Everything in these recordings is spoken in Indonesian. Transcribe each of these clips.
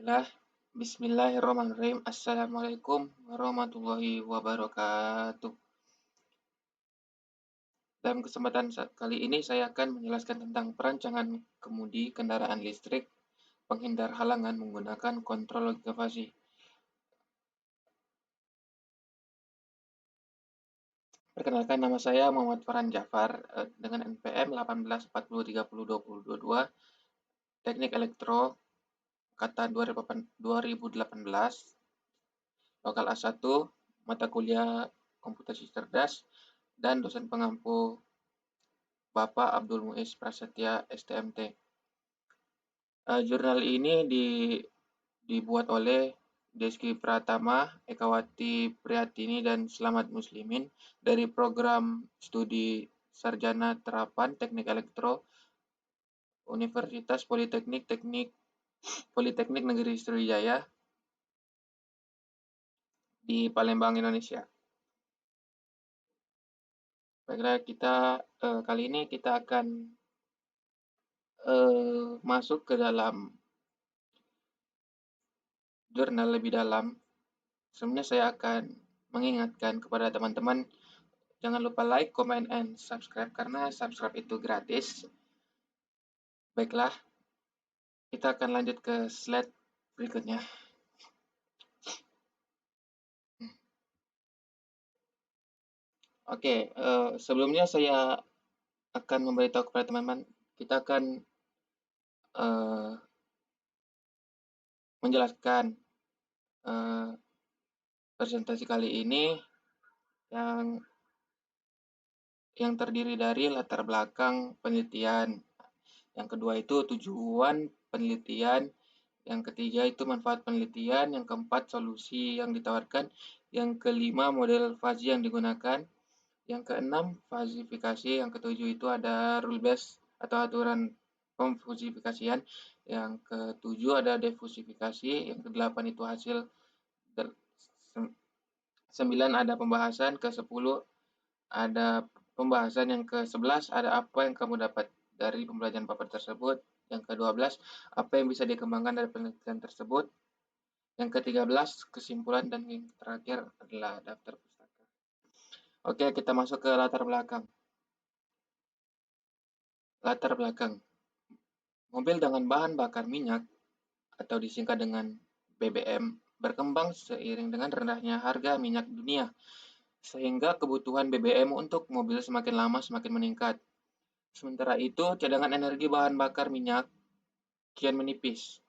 Lah, Bismillahirrahmanirrahim. Assalamualaikum warahmatullahi wabarakatuh. Dalam kesempatan kali ini saya akan menjelaskan tentang perancangan kemudi kendaraan listrik, penghindar halangan menggunakan kontrol logika fasi. Perkenalkan, nama saya Muhammad Farhan Jafar dengan NPM 1840302022, Teknik Elektro angkatan 2018, lokal A1, mata kuliah Komputasi Cerdas, dan dosen pengampu Bapak Abdul Muiz Prasetya STMT. Jurnal ini dibuat oleh Deski Pratama, Ekawati Prihatini, dan Slamet Muslimin dari program studi Sarjana Terapan Teknik Elektro Universitas Politeknik Negeri Sriwijaya di Palembang, Indonesia. Baiklah, kali ini kita akan masuk ke dalam jurnal lebih dalam. Sebelumnya saya akan mengingatkan kepada teman-teman, jangan lupa like, comment, and subscribe karena subscribe itu gratis. Baiklah, kita akan lanjut ke slide berikutnya. Oke, sebelumnya saya akan memberitahu kepada teman-teman, kita akan menjelaskan presentasi kali ini yang terdiri dari latar belakang penelitian. Yang kedua itu tujuan penelitian. Yang ketiga itu manfaat penelitian. Yang keempat solusi yang ditawarkan. Yang kelima model fuzzy yang digunakan. Yang keenam fazifikasi. Yang ketujuh itu ada rule base atau aturan pemfusifikasian. Yang ketujuh ada defusifikasi. Yang kedelapan itu hasil. 9 ada pembahasan. Ke-10 ada pembahasan. Yang ke-11 ada apa yang kamu dapat dari pembelajaran paper tersebut. Yang ke-12 apa yang bisa dikembangkan dari penelitian tersebut. Yang ke-13 kesimpulan, dan yang terakhir adalah daftar pustaka. Oke, kita masuk ke latar belakang. Latar belakang. Mobil dengan bahan bakar minyak atau disingkat dengan BBM berkembang seiring dengan rendahnya harga minyak dunia, sehingga kebutuhan BBM untuk mobil semakin lama semakin meningkat. Sementara itu, cadangan energi bahan bakar minyak kian menipis.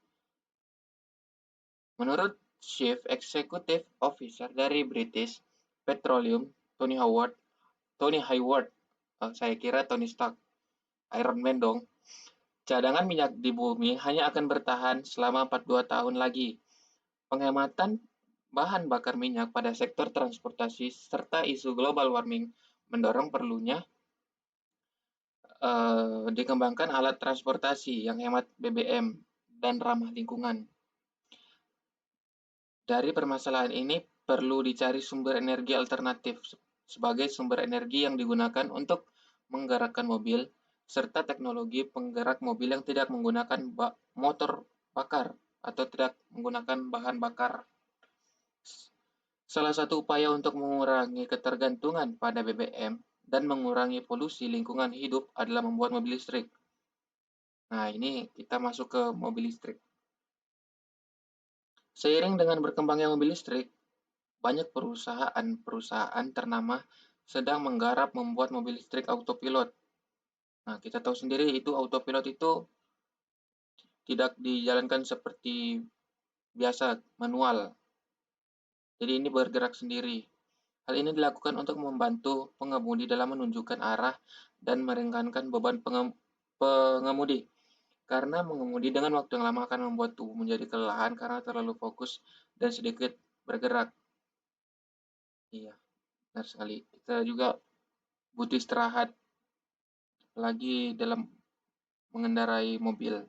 Menurut Chief Executive Officer dari British Petroleum, Tony Hayward, saya kira Tony Stark, Iron Man dong, cadangan minyak di bumi hanya akan bertahan selama 42 tahun lagi. Penghematan bahan bakar minyak pada sektor transportasi serta isu global warming mendorong perlunya dikembangkan alat transportasi yang hemat BBM dan ramah lingkungan. Dari permasalahan ini perlu dicari sumber energi alternatif sebagai sumber energi yang digunakan untuk menggerakkan mobil, serta teknologi penggerak mobil yang tidak menggunakan motor bakar atau tidak menggunakan bahan bakar. Salah satu upaya untuk mengurangi ketergantungan pada BBM dan mengurangi polusi lingkungan hidup adalah membuat mobil listrik. Nah, ini kita masuk ke mobil listrik. Seiring dengan berkembangnya mobil listrik, banyak perusahaan ternama sedang menggarap membuat mobil listrik autopilot. Nah, kita tahu sendiri itu autopilot itu tidak dijalankan seperti biasa, manual. Jadi ini bergerak sendiri. Hal ini dilakukan untuk membantu pengemudi dalam menunjukkan arah dan meringankan beban pengemudi. Karena mengemudi dengan waktu yang lama akan membuat tubuh menjadi kelelahan karena terlalu fokus dan sedikit bergerak. Iya, benar sekali. Kita juga butuh istirahat lagi dalam mengendarai mobil.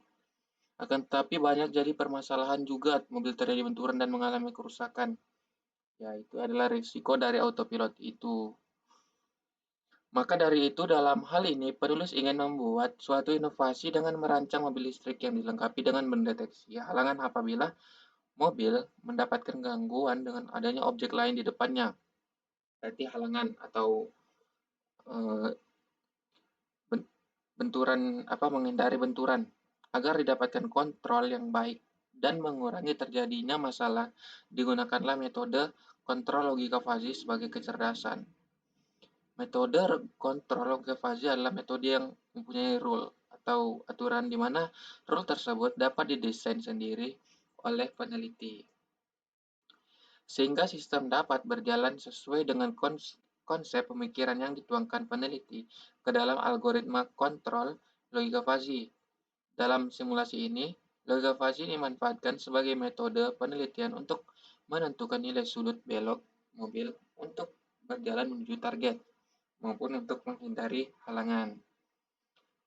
Akan tetapi banyak jadi permasalahan juga mobil terjadi benturan dan mengalami kerusakan. Ya, itu adalah risiko dari autopilot itu. Maka dari itu, dalam hal ini, penulis ingin membuat suatu inovasi dengan merancang mobil listrik yang dilengkapi dengan mendeteksi halangan apabila mobil mendapatkan gangguan dengan adanya objek lain di depannya. Berarti halangan atau eh, benturan menghindari benturan agar didapatkan kontrol yang baik dan mengurangi terjadinya masalah. Digunakanlah metode kontrol logika fuzzy sebagai kecerdasan. Metode kontrol logika fuzzy adalah metode yang mempunyai rule atau aturan di mana rule tersebut dapat didesain sendiri oleh peneliti sehingga sistem dapat berjalan sesuai dengan konsep pemikiran yang dituangkan peneliti ke dalam algoritma kontrol logika fuzzy. Dalam simulasi ini, logika fuzzy dimanfaatkan sebagai metode penelitian untuk menentukan nilai sudut belok mobil untuk berjalan menuju target maupun untuk menghindari halangan.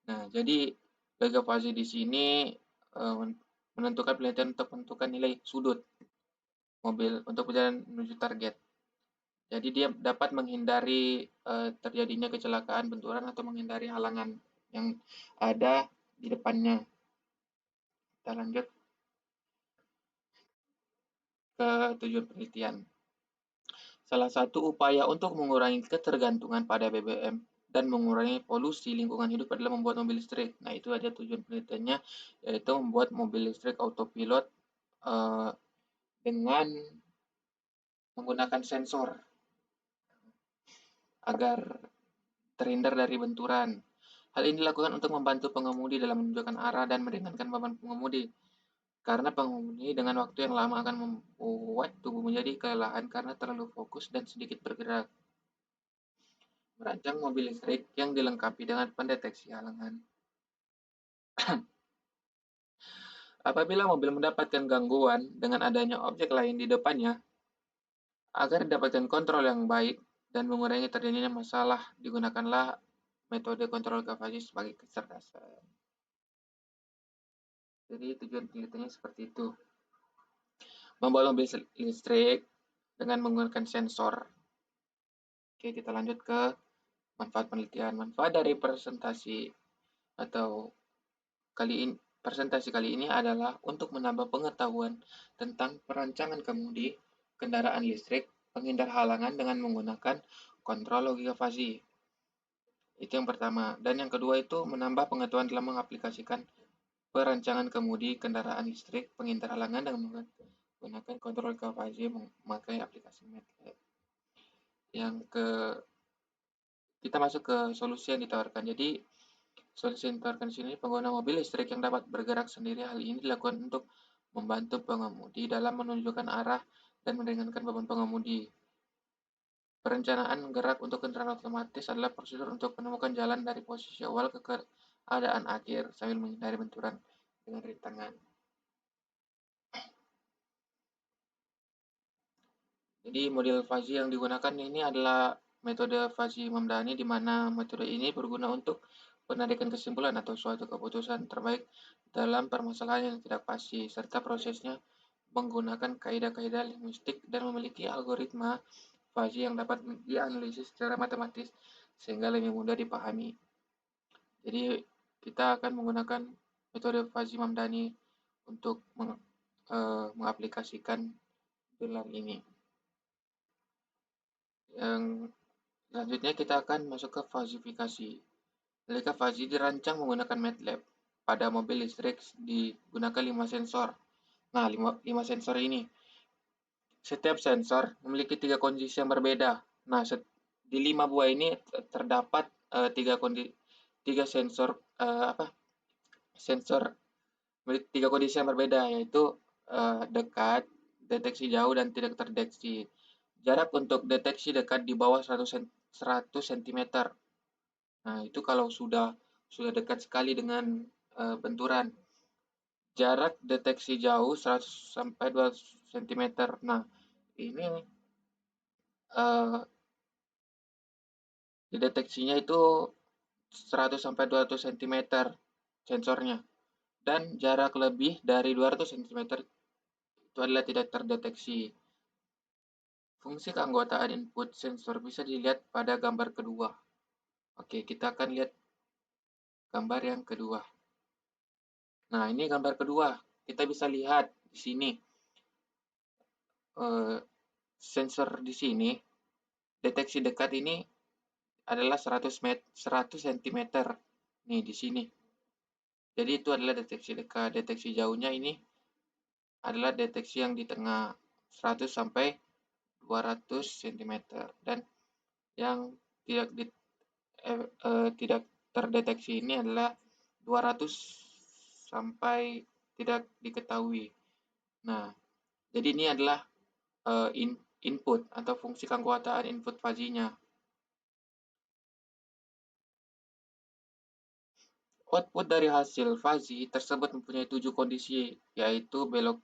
Nah, jadi logika fuzzy di sini menentukan penelitian untuk menentukan nilai sudut mobil untuk berjalan menuju target. Jadi dia dapat menghindari terjadinya kecelakaan, benturan, atau menghindari halangan yang ada di depannya. Kita lanjut ke tujuan penelitian. Salah satu upaya untuk mengurangi ketergantungan pada BBM dan mengurangi polusi lingkungan hidup adalah membuat mobil listrik. Nah, itu ada tujuan penelitiannya, yaitu membuat mobil listrik autopilot dengan menggunakan sensor agar terhindar dari benturan. Hal ini dilakukan untuk membantu pengemudi dalam menunjukkan arah dan meringankan beban pengemudi. Karena pengemudi dengan waktu yang lama akan membuat tubuh menjadi kelelahan karena terlalu fokus dan sedikit bergerak. Merancang mobil listrik yang dilengkapi dengan pendeteksi halangan. Apabila mobil mendapatkan gangguan dengan adanya objek lain di depannya, agar didapatkan kontrol yang baik dan mengurangi terjadinya masalah, digunakanlah metode kontrol kapasitas sebagai kecerdasan. Jadi tujuan penelitiannya seperti itu. Membuat mobil listrik dengan menggunakan sensor. Oke, kita lanjut ke manfaat penelitian. Manfaat dari presentasi kali ini adalah untuk menambah pengetahuan tentang perancangan kemudi kendaraan listrik, penghindar halangan dengan menggunakan kontrol logika fuzzy. Itu yang pertama. Dan yang kedua itu menambah pengetahuan dalam mengaplikasikan perancangan kemudi kendaraan listrik, penghindar halangan dengan menggunakan kontrol logika fuzzy memakai aplikasi MATLAB. Yang ke kita masuk ke solusi yang ditawarkan. Jadi solusi yang ditawarkan di sini, pengguna mobil listrik yang dapat bergerak sendiri. Hal ini dilakukan untuk membantu pengemudi dalam menunjukkan arah dan meringankan beban pengemudi. Perencanaan gerak untuk kendaraan otomatis adalah prosedur untuk menemukan jalan dari posisi awal ke keadaan akhir sambil menghindari benturan dengan rintangan. Jadi model fuzzy yang digunakan ini adalah metode fuzzy Mamdani, di mana metode ini berguna untuk penarikan kesimpulan atau suatu keputusan terbaik dalam permasalahan yang tidak pasti, serta prosesnya menggunakan kaidah-kaidah linguistik dan memiliki algoritma fuzzy yang dapat dianalisis secara matematis sehingga lebih mudah dipahami. Jadi kita akan menggunakan metode fuzzy Mamdani untuk mengaplikasikan gelar ini. Yang selanjutnya kita akan masuk ke fazifikasi. Ketika fuzzy dirancang menggunakan MATLAB, pada mobil listrik digunakan 5 sensor. Nah, 5 sensor ini. Setiap sensor memiliki 3 kondisi yang berbeda. Nah, di 5 buah ini terdapat 3 sensor sensor memiliki 3 kondisi yang berbeda, yaitu dekat, deteksi jauh, dan tidak terdeteksi. Jarak untuk deteksi dekat di bawah 100 cm. Nah, itu kalau sudah dekat sekali dengan benturan. Jarak deteksi jauh 100 sampai 200 cm. Nah, ini dideteksinya itu 100 sampai 200 cm sensornya. Dan jarak lebih dari 200 cm itu adalah tidak terdeteksi. Fungsi keanggotaan input sensor bisa dilihat pada gambar kedua. Oke, kita akan lihat gambar yang kedua. Nah, ini gambar kedua. Kita bisa lihat di sini sensor di sini, deteksi dekat ini adalah 100 cm. Nih di sini. Jadi itu adalah deteksi dekat. Deteksi jauhnya ini adalah deteksi yang di tengah 100 sampai 200 cm, dan yang tidak tidak terdeteksi ini adalah 200 sampai tidak diketahui. Nah, jadi ini adalah input atau fungsi kekuatan input fazinya. Output dari hasil fazi tersebut mempunyai 7 kondisi, yaitu belok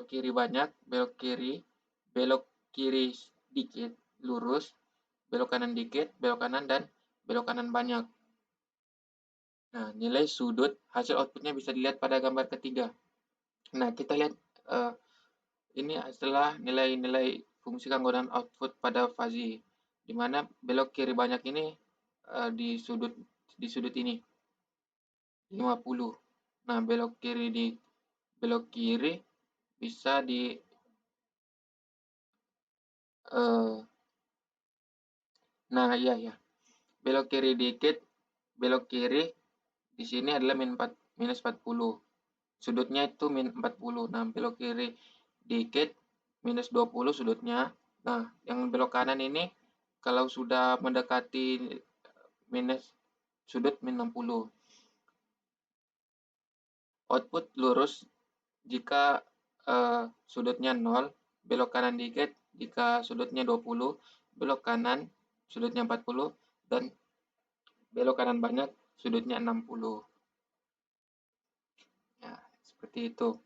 kiri banyak, belok kiri dikit, lurus, belok kanan dikit, belok kanan, dan belok kanan banyak. Nah, nilai sudut hasil outputnya bisa dilihat pada gambar ketiga. Nah, kita lihat ini adalah nilai-nilai fungsi kekuatan output pada fazi, di mana belok kiri banyak ini di sudut ini 50. Nah, belok kiri bisa di uh, nah iya ya. Belok kiri dikit, belok kiri di sini adalah minus 40. Sudutnya itu min 40. Nah, belok kiri dikit minus 20 sudutnya. Nah, yang belok kanan ini kalau sudah mendekati minus sudut min 60. Output lurus jika sudutnya 0, belok kanan dikit jika sudutnya 20, belok kanan sudutnya 40, dan belok kanan banyak sudutnya 60. Ya, seperti itu.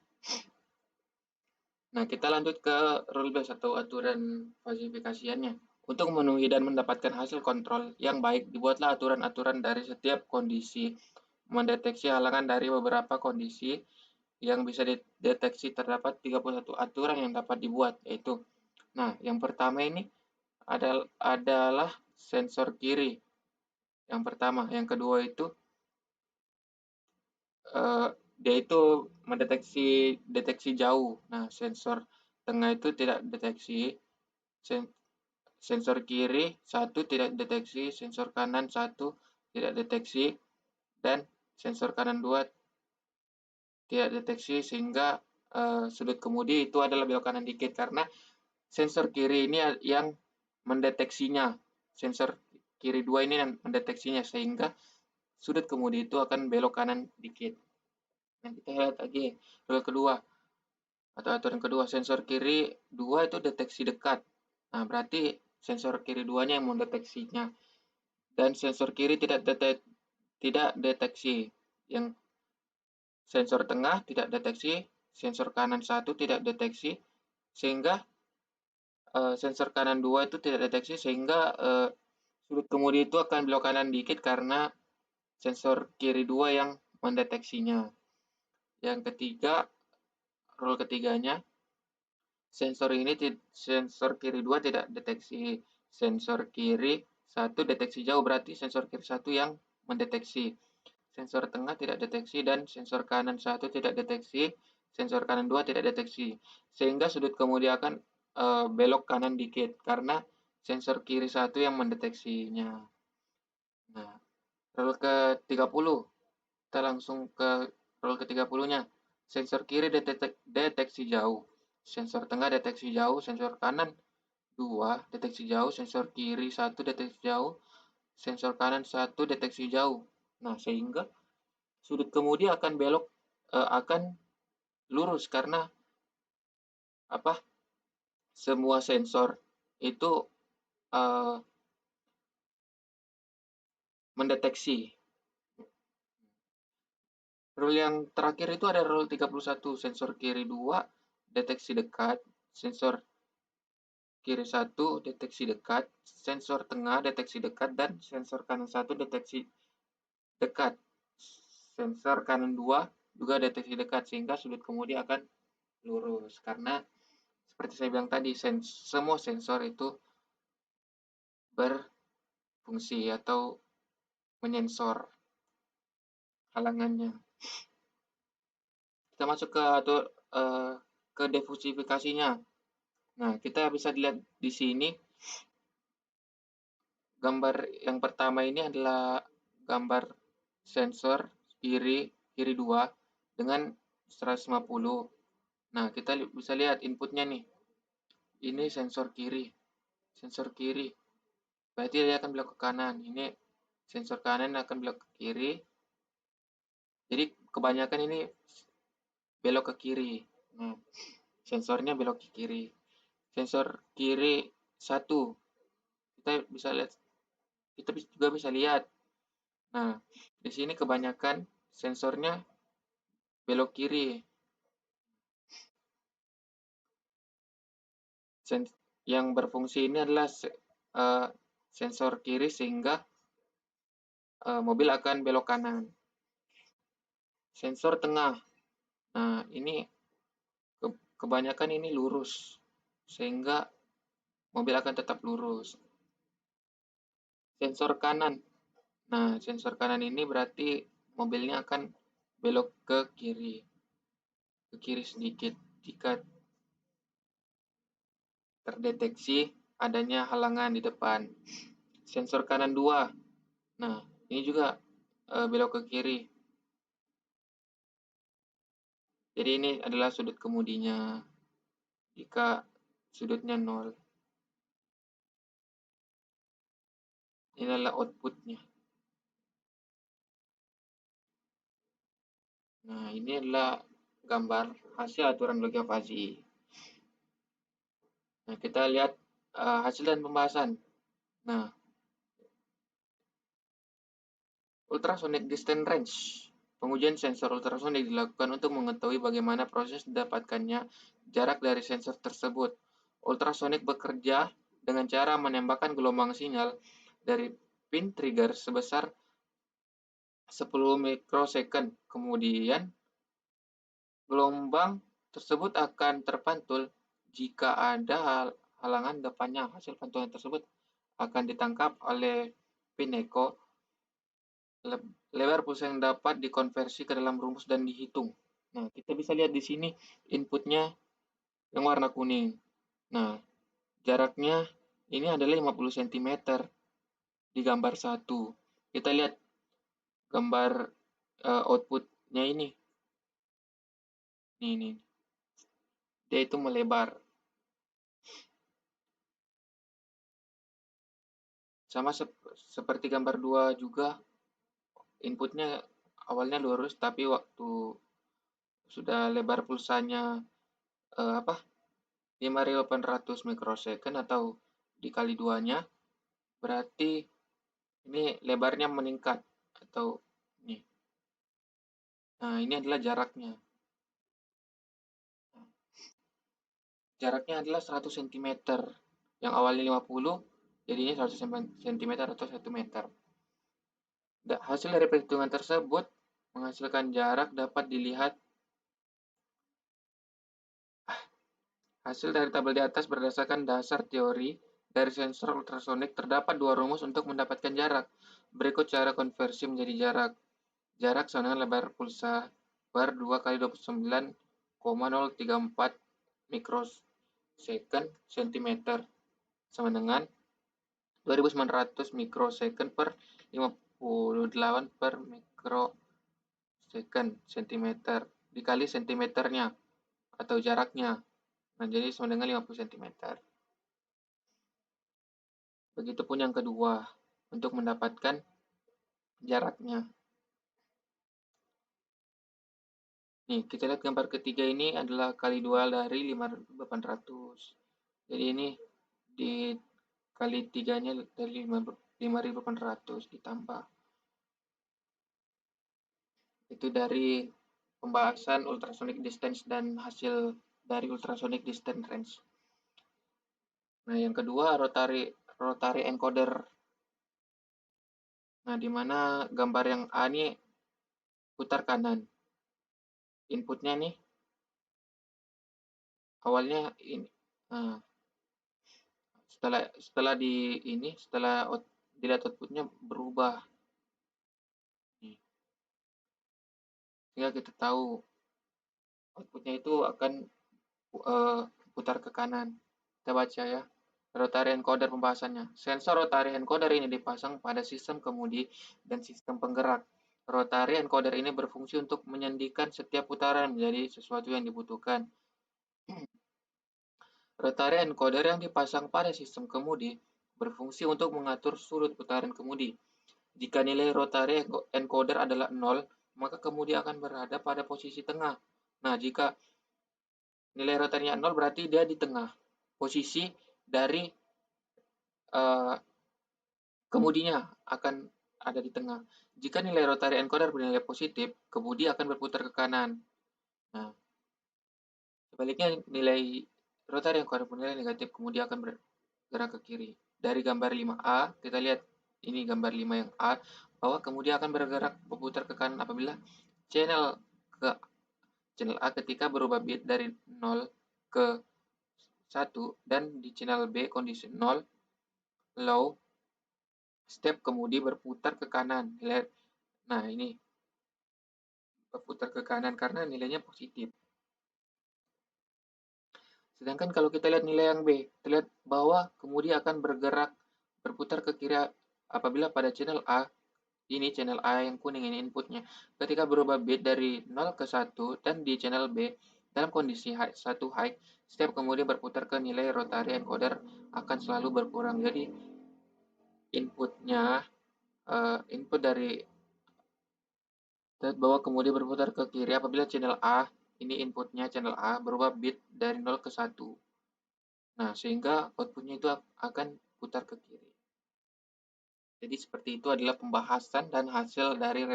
Nah, kita lanjut ke rule base atau aturan falsifikasiannya. Untuk memenuhi dan mendapatkan hasil kontrol yang baik, dibuatlah aturan-aturan dari setiap kondisi, mendeteksi halangan dari beberapa kondisi yang bisa dideteksi. Terdapat 31 aturan yang dapat dibuat, yaitu, nah, yang pertama ini adalah sensor kiri. Yang pertama, yang kedua itu dia itu deteksi jauh. Nah, sensor tengah itu tidak deteksi, sensor kiri satu tidak deteksi, sensor kanan satu tidak deteksi, dan sensor kanan 2 tidak deteksi, sehingga sudut kemudi itu adalah belok kanan dikit karena sensor kiri ini yang mendeteksinya. Sensor kiri 2 ini yang mendeteksinya, sehingga sudut kemudi itu akan belok kanan dikit. Nah, kita lihat lagi rule kedua atau aturan kedua, sensor kiri 2 itu deteksi dekat. Nah, berarti sensor kiri 2-nya yang mendeteksinya. Dan sensor kiri tidak deteksi. Yang sensor tengah tidak deteksi, sensor kanan 1 tidak deteksi, sehingga sensor kanan 2 itu tidak deteksi, sehingga sudut kemudi itu akan belok kanan dikit karena sensor kiri 2 yang mendeteksinya. Yang ketiga, rule ketiganya, sensor kiri 2 tidak deteksi, sensor kiri 1 deteksi jauh, berarti sensor kiri 1 yang mendeteksi. Sensor tengah tidak deteksi, dan sensor kanan 1 tidak deteksi, sensor kanan 2 tidak deteksi. Sehingga sudut kemudi akan belok kanan dikit karena sensor kiri 1 yang mendeteksinya. Nah, rule ke-30. Kita langsung ke rule ke-30-nya. Sensor kiri deteksi jauh, sensor tengah deteksi jauh, sensor kanan 2 deteksi jauh, sensor kiri 1 deteksi jauh, sensor kanan 1 deteksi jauh. Nah, sehingga sudut kemudi akan akan lurus karena apa? Semua sensor itu mendeteksi. Rule yang terakhir itu ada rule 31, sensor kiri 2 deteksi dekat, sensor kiri 1 deteksi dekat, sensor tengah deteksi dekat, dan sensor kanan 1 deteksi dekat. Sensor kanan 2 juga deteksi dekat, sehingga sudut kemudi akan lurus. Karena seperti saya bilang tadi, semua sensor itu fungsi atau menyensor halangannya. Kita masuk ke diversifikasinya. Nah, kita bisa lihat di sini gambar yang pertama ini adalah gambar sensor kiri 2 dengan 150. Nah, kita bisa lihat inputnya nih. Ini sensor kiri. Sensor kiri. Berarti dia akan belok ke kanan. Ini sensor kanan akan belok ke kiri. Jadi kebanyakan ini belok ke kiri. Nah, sensornya belok ke kiri. Sensor kiri 1. Kita juga bisa lihat. Nah, di sini kebanyakan sensornya belok kiri. Yang berfungsi ini adalah sensor kiri sehingga mobil akan belok kanan. Sensor tengah. Nah, ini kebanyakan ini lurus sehingga mobil akan tetap lurus. Sensor kanan. Nah, sensor kanan ini berarti mobilnya akan belok ke kiri. Ke kiri sedikit jika terdeteksi adanya halangan di depan. Sensor kanan 2. Nah, ini juga belok ke kiri. Jadi ini adalah sudut kemudinya. Jika sudutnya 0. Ini adalah outputnya. Nah, ini adalah gambar hasil aturan logika fuzzy. Nah, kita lihat hasil dan pembahasan. Nah, ultrasonic distance range. Pengujian sensor ultrasonik dilakukan untuk mengetahui bagaimana proses didapatkannya jarak dari sensor tersebut. Ultrasonik bekerja dengan cara menembakkan gelombang sinyal dari pin trigger sebesar 10 mikrosecond. Kemudian, gelombang tersebut akan terpantul jika ada halangan depannya. Hasil pantulan tersebut akan ditangkap oleh pin echo. Lebar pulsa yang dapat dikonversi ke dalam rumus dan dihitung. Nah, kita bisa lihat di sini inputnya yang warna kuning. Nah, jaraknya ini adalah 50 cm di gambar 1. Kita lihat gambar outputnya ini. Nih. Dia itu melebar. Sama seperti gambar 2 juga, inputnya awalnya lurus, tapi waktu sudah lebar pulsanya 5.800 mikrosecond atau dikali 2-nya, berarti ini lebarnya meningkat atau nih. Nah, ini adalah jaraknya. Jaraknya adalah 100 cm. Yang awalnya 50 jadinya 100 cm atau 1 meter. Hasil dari perhitungan tersebut menghasilkan jarak dapat dilihat. Hasil dari tabel di atas berdasarkan dasar teori dari sensor ultrasonik terdapat 2 rumus untuk mendapatkan jarak. Berikut cara konversi menjadi jarak. Jarak sama dengan lebar pulsa per 2 kali 29,034 mikrosecond cm sama dengan 2.900 mikrosecond per 58 per mikrosecond cm dikali sentimeternya atau jaraknya. Nah, jadi sama dengan 50 cm. Begitupun yang kedua untuk mendapatkan jaraknya. Nih, kita lihat gambar ketiga ini adalah kali 2 dari 5.800. Jadi ini dikali 3-nya dari 5.800 ditambah. Itu dari pembahasan ultrasonic distance dan hasil dari ultrasonic distance range. Nah, yang kedua rotary encoder. Nah, di mana gambar yang A ini putar kanan. Inputnya nih awalnya ini. Nah, setelah dilihat outputnya berubah. Sehingga kita tahu outputnya itu akan putar ke kanan. Kita baca ya. Rotary encoder pembahasannya. Sensor rotary encoder ini dipasang pada sistem kemudi dan sistem penggerak. Rotary encoder ini berfungsi untuk menyandikan setiap putaran menjadi sesuatu yang dibutuhkan. Rotary encoder yang dipasang pada sistem kemudi berfungsi untuk mengatur sudut putaran kemudi. Jika nilai rotary encoder adalah 0, maka kemudi akan berada pada posisi tengah. Nah, jika nilai rotarinya 0 berarti dia di tengah. Posisi dari kemudinya akan ada di tengah. Jika nilai rotary encoder bernilai positif, kemudi akan berputar ke kanan. Nah, sebaliknya nilai rotary encoder bernilai negatif, kemudi akan bergerak ke kiri. Dari gambar 5A, kita lihat ini gambar 5 yang A, bahwa kemudi akan bergerak berputar ke kanan apabila channel A ketika berubah bit dari 0 ke 1 dan di channel B kondisi 0 low, step kemudi berputar ke kanan. Lihat. Nah, ini berputar ke kanan karena nilainya positif. Sedangkan kalau kita lihat nilai yang B, terlihat bahwa kemudi akan bergerak berputar ke kiri apabila pada channel A, ini channel A yang kuning ini inputnya, ketika berubah bit dari 0 ke 1 dan di channel B dalam kondisi satu high, step kemudi berputar ke nilai rotary encoder akan selalu berkurang. Jadi inputnya input dari bahwa kemudian berputar ke kiri apabila channel A, ini inputnya channel A, berubah bit dari 0 ke 1. Nah, sehingga outputnya itu akan putar ke kiri. Jadi seperti itu adalah pembahasan dan hasil dari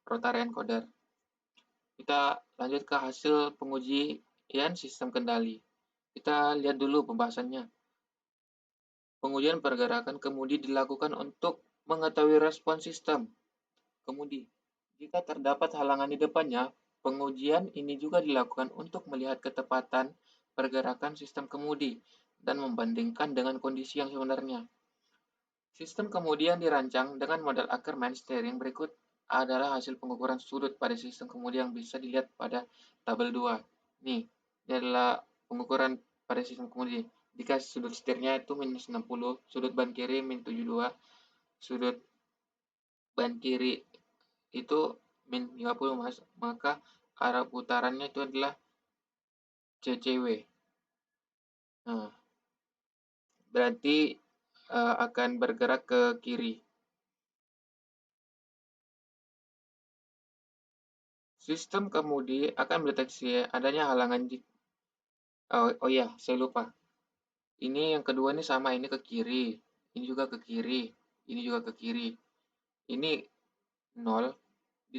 rotary encoder. Kita lanjut ke hasil pengujian sistem kendali. Kita lihat dulu pembahasannya. Pengujian pergerakan kemudi dilakukan untuk mengetahui respon sistem kemudi. Jika terdapat halangan di depannya, pengujian ini juga dilakukan untuk melihat ketepatan pergerakan sistem kemudi dan membandingkan dengan kondisi yang sebenarnya. Sistem kemudi yang dirancang dengan model Ackermann steering berikut adalah hasil pengukuran sudut pada sistem kemudi yang bisa dilihat pada tabel 2. Nih, ini adalah pengukuran pada sistem kemudi. Jika sudut setirnya itu minus 60, sudut ban kiri min 72, sudut ban kiri itu min 50 mas, maka arah putarannya itu adalah CCW. Nah, berarti akan bergerak ke kiri. Sistem kemudi akan mendeteksi adanya halangan oh iya, saya lupa. Ini yang kedua ini sama, ini ke kiri, ini juga ke kiri, ini juga ke kiri. Ini 0, di,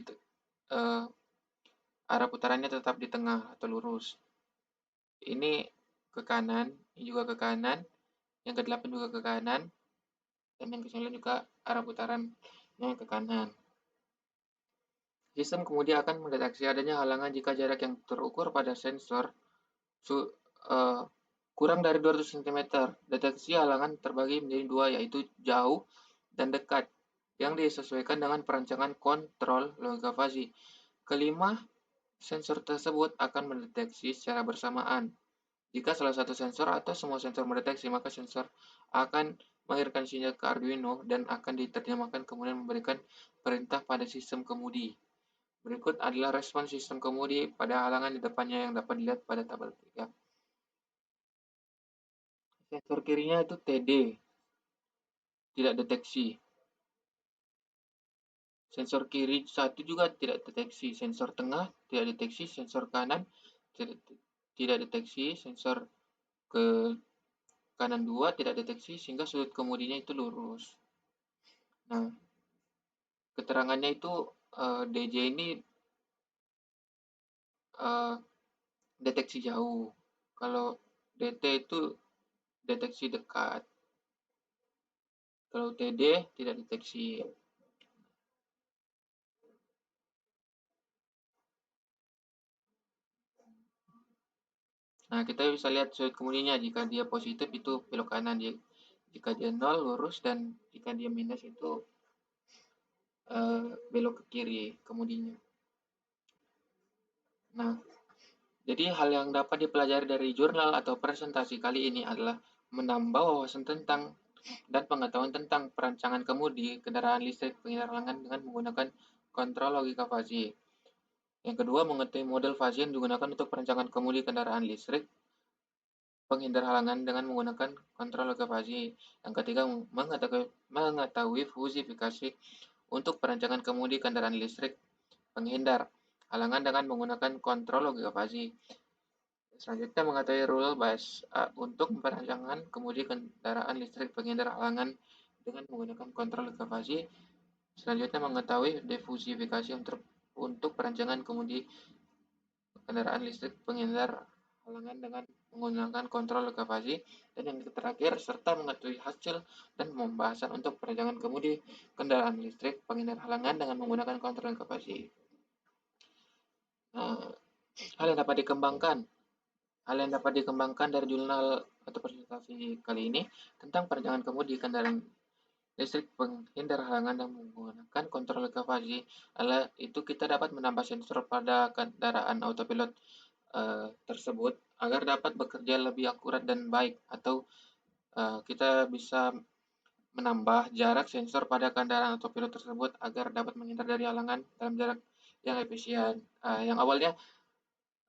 arah putarannya tetap di tengah atau lurus. Ini ke kanan, ini juga ke kanan, yang ke-8 juga ke kanan, dan yang ke-9 juga arah putarannya ke kanan. Sistem kemudian akan mendeteksi adanya halangan jika jarak yang terukur pada sensor kurang dari 200 cm. Deteksi halangan terbagi menjadi dua, yaitu jauh dan dekat, yang disesuaikan dengan perancangan kontrol logika fuzzy. Kelima, sensor tersebut akan mendeteksi secara bersamaan. Jika salah satu sensor atau semua sensor mendeteksi, maka sensor akan mengirimkan sinyal ke Arduino dan akan diterjemahkan kemudian memberikan perintah pada sistem kemudi. Berikut adalah respon sistem kemudi pada halangan di depannya yang dapat dilihat pada tabel 3. Sensor kirinya itu TD, tidak deteksi. Sensor kiri 1 juga tidak deteksi. Sensor tengah tidak deteksi. Sensor kanan tidak deteksi. Sensor ke kanan 2 tidak deteksi, sehingga sudut kemudinya itu lurus. Nah, keterangannya itu DJ ini deteksi jauh. Kalau DT itu deteksi dekat. Kalau TD tidak deteksi. Nah, kita bisa lihat sudut kemudinya. Jika dia positif itu belok kanan. Jika dia 0 lurus, dan jika dia minus itu belok ke kiri kemudinya. Nah, jadi hal yang dapat dipelajari dari jurnal atau presentasi kali ini adalah menambah wawasan tentang dan pengetahuan tentang perancangan kemudi kendaraan listrik penghindar halangan dengan menggunakan kontrol logika fuzzy. Yang kedua, mengetahui model fuzzy yang digunakan untuk perancangan kemudi kendaraan listrik penghindar halangan dengan menggunakan kontrol logika fuzzy. Yang ketiga, mengetahui fusifikasi untuk perancangan kemudi kendaraan listrik penghindar halangan dengan menggunakan kontrol logika fuzzy. Selanjutnya, mengetahui rule base untuk perancangan kemudi kendaraan listrik penghindar halangan dengan menggunakan kontrol logika fuzzy. Selanjutnya, mengetahui defusifikasi untuk perancangan kemudi kendaraan listrik penghindar halangan dengan menggunakan kontrol logika fuzzy. Dan yang terakhir, serta mengetahui hasil dan pembahasan untuk perancangan kemudi kendaraan listrik penghindar halangan dengan menggunakan kontrol logika fuzzy. Hal yang dapat dikembangkan dari jurnal atau presentasi kali ini tentang perancangan kemudi kendaraan listrik penghindar halangan dan menggunakan kontrol logika fuzzy adalah itu kita dapat menambah sensor pada kendaraan autopilot tersebut agar dapat bekerja lebih akurat dan baik, atau kita bisa menambah jarak sensor pada kendaraan autopilot tersebut agar dapat menghindar dari halangan dalam jarak yang efisien. Yang awalnya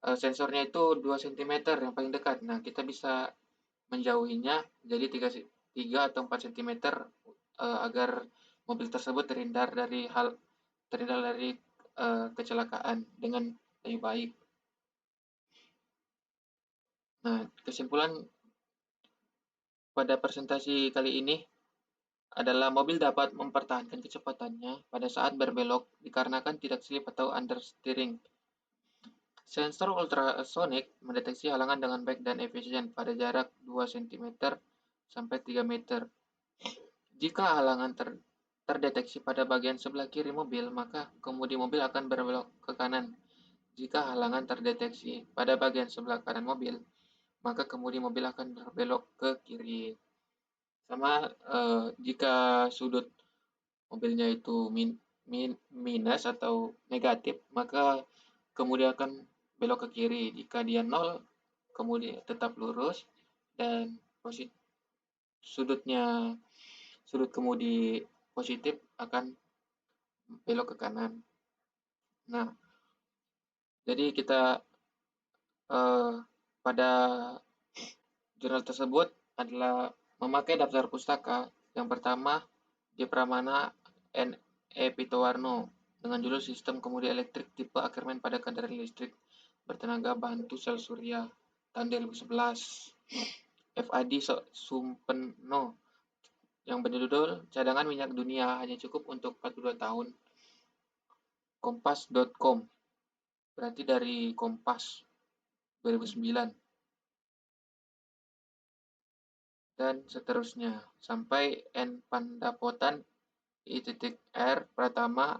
sensornya itu 2 cm yang paling dekat. Nah, kita bisa menjauhinya jadi 3 atau 4 cm agar mobil tersebut terhindar dari kecelakaan dengan lebih baik. Nah, kesimpulan pada presentasi kali ini adalah mobil dapat mempertahankan kecepatannya pada saat berbelok dikarenakan tidak slip atau understeering. Sensor ultrasonik mendeteksi halangan dengan baik dan efisien pada jarak 2 cm sampai 3 meter. Jika halangan terdeteksi pada bagian sebelah kiri mobil, maka kemudi mobil akan berbelok ke kanan. Jika halangan terdeteksi pada bagian sebelah kanan mobil, maka kemudi mobil akan berbelok ke kiri. Sama jika sudut mobilnya itu minus atau negatif, maka kemudi akan belok ke kiri. Jika dia 0, kemudi tetap lurus dan sudut kemudi positif akan belok ke kanan. Nah, jadi kita pada jurnal tersebut adalah memakai daftar pustaka. Yang pertama, di Pramana N.E. Pitowarno dengan judul Sistem Kemudi Elektrik Tipe Ackermann pada Kendaraan Listrik Bertenaga Bantu Sel Surya tahun 2011. F.A.D. Sumpeno yang berjudul Cadangan Minyak Dunia Hanya Cukup untuk 42 Tahun. Kompas.com, berarti dari Kompas 2009. Dan seterusnya sampai N. Pandapotan, I.R. Pratama,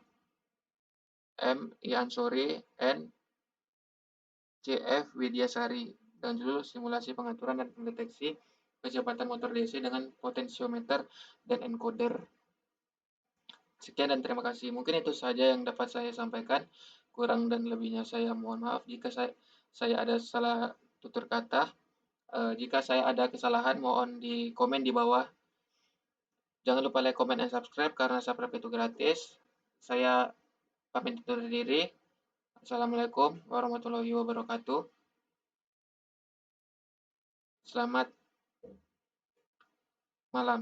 M. I. Ansori, N. C.F. Widyasari dengan judul Simulasi Pengaturan dan Pendeteksi Kecepatan Motor DC dengan Potensiometer dan Encoder. Sekian dan terima kasih. Mungkin itu saja yang dapat saya sampaikan. Kurang dan lebihnya saya mohon maaf jika saya ada salah tutur kata. Jika saya ada kesalahan, mohon di komen di bawah. Jangan lupa like, comment, dan subscribe karena subscribe itu gratis. Saya pamit undur diri. Assalamualaikum warahmatullahi wabarakatuh. Selamat malam.